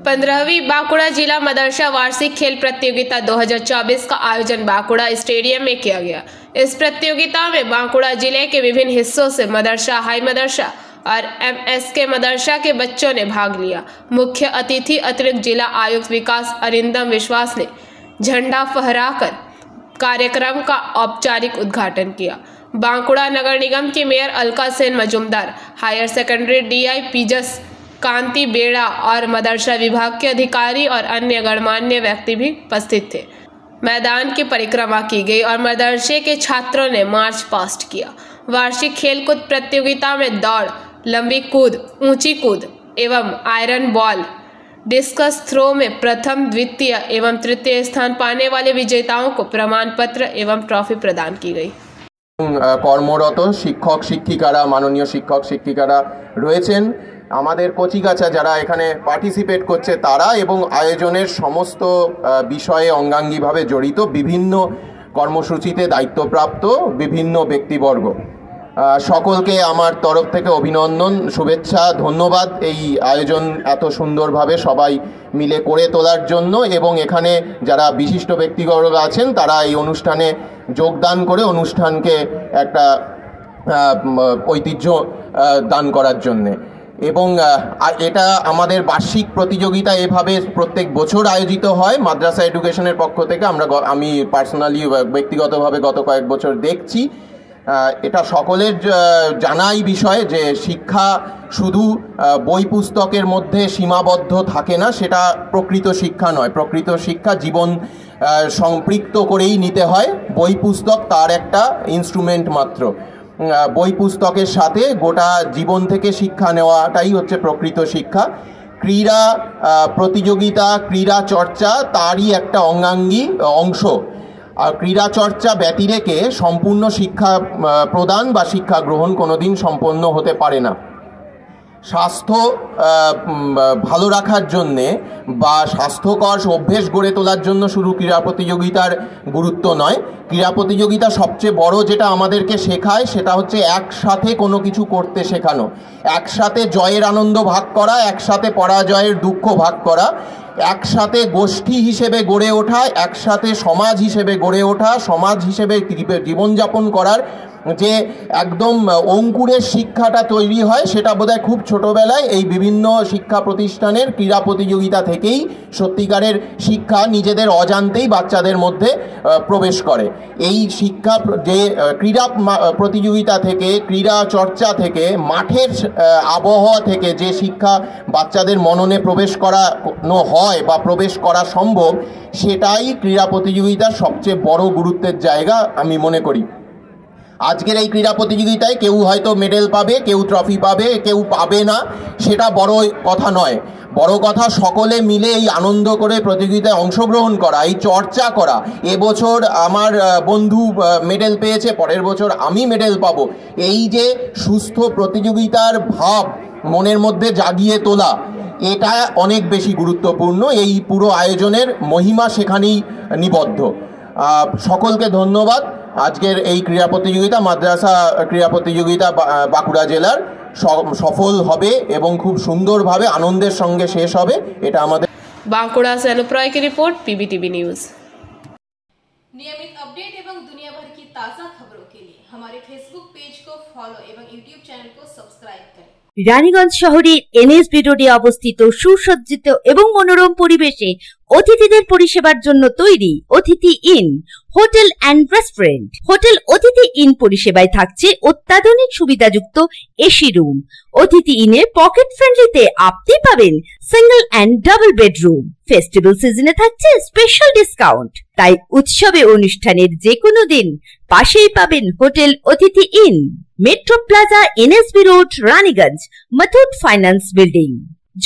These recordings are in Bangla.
15वीं बांकुड़ा जिला मदरसा वार्षिक खेल प्रतियोगिता 2024 का आयोजन बांकुड़ा स्टेडियम में किया गया। इस प्रतियोगिता में बांकुड़ा जिले के विभिन्न हिस्सों से मदरसा, हाई मदरसा और एमएसके मदरसा के बच्चों ने भाग लिया। मुख्य अतिथि अतिरिक्त जिला आयुक्त विकास अरिंदम विश्वास ने झंडा फहराकर कार्यक्रम का औपचारिक उद्घाटन किया। बांकुड़ा नगर निगम की mayor Alka Sen Majumdar, higher secondary DI पीजस कांति बेड़ा और मदरसा विभाग के अधिकारी और अन्य गणमान्य व्यक्ति भी उपस्थित थे। मैदान की परिक्रमा की गई और मदरसे के छात्रों ने मार्च पास्ट किया। वार्षिक खेलकूद प्रतियोगिता में दौड़, लंबी कूद, ऊंची कूद एवं आयरन बॉल, डिस्कस थ्रो में प्रथम, द्वितीय एवं तृतीय स्थान पाने वाले विजेताओं को प्रमाण पत्र एवं ट्रॉफी प्रदान की गई। কর্মরত শিক্ষক শিক্ষিকারা, মাননীয় শিক্ষক শিক্ষিকারা রয়েছেন, আমাদের কচিকাঁচা যারা এখানে পার্টিসিপেট করছে তারা এবং আয়োজনের সমস্ত বিষয়ে অঙ্গাঙ্গিভাবে জড়িত বিভিন্ন কর্মসূচিতে দায়িত্বপ্রাপ্ত বিভিন্ন ব্যক্তিবর্গ, সকলকে আমার তরফ থেকে অভিনন্দন, শুভেচ্ছা, ধন্যবাদ এই আয়োজন এত সুন্দরভাবে সবাই মিলে করে তোলার জন্য এবং এখানে যারা বিশিষ্ট ব্যক্তিবর্গ আছেন তারা এই অনুষ্ঠানে যোগদান করে অনুষ্ঠানকে একটা ঐতিহ্য দান করার জন্যে। এবং এটা আমাদের বার্ষিক প্রতিযোগিতা এভাবে প্রত্যেক বছর আয়োজিত হয় মাদ্রাসা এডুকেশনের পক্ষ থেকে। আমি পার্সোনালি ব্যক্তিগতভাবে গত কয়েক বছর দেখছি। এটা সকলের জানাই বিষয় যে শিক্ষা শুধু বই পুস্তকের মধ্যে সীমাবদ্ধ থাকে না, সেটা প্রকৃত শিক্ষা নয়। প্রকৃত শিক্ষা জীবন সম্পৃক্ত করেই নিতে হয়। বই পুস্তক তার একটা ইনস্ট্রুমেন্ট মাত্র। বই পুস্তকের সাথে গোটা জীবন থেকে শিক্ষা নেওয়াটাই হচ্ছে প্রকৃত শিক্ষা। ক্রীড়া প্রতিযোগিতা, ক্রীড়া চর্চা তারই একটা অঙ্গাঙ্গী অংশ। আর ক্রীড়া চর্চা ব্যতি রেখে সম্পূর্ণ শিক্ষা প্রদান বা শিক্ষা গ্রহণ কোনোদিন সম্পন্ন হতে পারে না। স্বাস্থ্য ভালো রাখার জন্যে বা স্বাস্থ্যকর অভ্যেস গড়ে তোলার জন্য শুধু ক্রীড়া প্রতিযোগিতার গুরুত্ব নয়, ক্রীড়া প্রতিযোগিতা সবচেয়ে বড় যেটা আমাদেরকে শেখায় সেটা হচ্ছে একসাথে কোনো কিছু করতে শেখানো, একসাথে জয়ের আনন্দ ভাগ করা, একসাথে পরাজয়ের দুঃখ ভাগ করা, একসাথে গোষ্ঠী হিসেবে গড়ে ওঠা, একসাথে সমাজ হিসেবে গড়ে ওঠা, সমাজ হিসেবে জীবনযাপন করার যে একদম অঙ্কুরের শিক্ষাটা তৈরি হয় সেটা বোধহয় খুব ছোটোবেলায় এই বিভিন্ন শিক্ষা প্রতিষ্ঠানের ক্রীড়া প্রতিযোগিতা থেকেই সত্যিকারের শিক্ষা নিজেদের অজান্তেই বাচ্চাদের মধ্যে প্রবেশ করে। এই শিক্ষা যে ক্রীড়া প্রতিযোগিতা থেকে, ক্রীড়া চর্চা থেকে, মাঠের আবহাওয়া থেকে যে শিক্ষা বাচ্চাদের মননে প্রবেশ করানো হয় বা প্রবেশ করা সম্ভব, সেটাই ক্রীড়া প্রতিযোগিতার সবচেয়ে বড় গুরুত্বের জায়গা আমি মনে করি। আজকের এই ক্রীড়া প্রতিযোগিতায় কেউ হয়তো মেডেল পাবে, কেউ ট্রফি পাবে, কেউ পাবে না, সেটা বড় কথা নয়। বড় কথা সকলে মিলে এই আনন্দ করে প্রতিযোগিতায় অংশগ্রহণ করা, এই চর্চা করা। এবছর আমার বন্ধু মেডেল পেয়েছে, পরের বছর আমি মেডেল পাবো, এই যে সুস্থ প্রতিযোগিতার ভাব মনের মধ্যে জাগিয়ে তোলা, এটা অনেক বেশি গুরুত্বপূর্ণ। এই পুরো আয়োজনের মহিমা সেখানেই নিবদ্ধ। সকলকে ধন্যবাদ। আজকের এই ক্রীড়া প্রতিযোগিতা, মাদ্রাসা ক্রীড়া প্রতিযোগিতা বাঁকুড়া জেলার সফল হবে এবং খুব সুন্দরভাবে আনন্দের সঙ্গে শেষ হবে, এটা আমাদের। बांकुड़ा से अनुप रॉय की रिपोर्ट, पीबीटीवी न्यूज। नियमित अपडेट एवं दुनिया भर की ताज़ा खबरों के लिए हमारे फेसबुक पेज को फॉलो एवं यूट्यूब चैनल को सब्सक्राइब करें। রানীগঞ্জ শহরের এনএসবি রোডে অবস্থিত সুসজ্জিত এবং মনোরম পরিবেশে অতিথিদের পরিষেবার জন্য তৈরি অতিথি in hotel and restaurant. Hotel অতিথি ইন পরিষেবায় থাকছে অত্যাধুনিক সুবিধাযুক্ত এসি রুম। অতিথি ইনে পকেট ফ্রেন্ডলিতে আপনি পাবেন single and double bedroom. Festival সিজনে থাকছে স্পেশাল ডিসকাউন্ট। তাই উৎসবে অনুষ্ঠানের যে কোনো দিন পাশেই পাবেন হোটেল অতিথি in, metro plaza, NSB road, Raniganj, Muthoot finance building.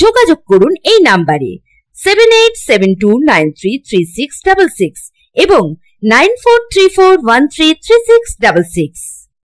যোগাযোগ করুন এই নাম্বারে 7872933666 এবং 9434133666।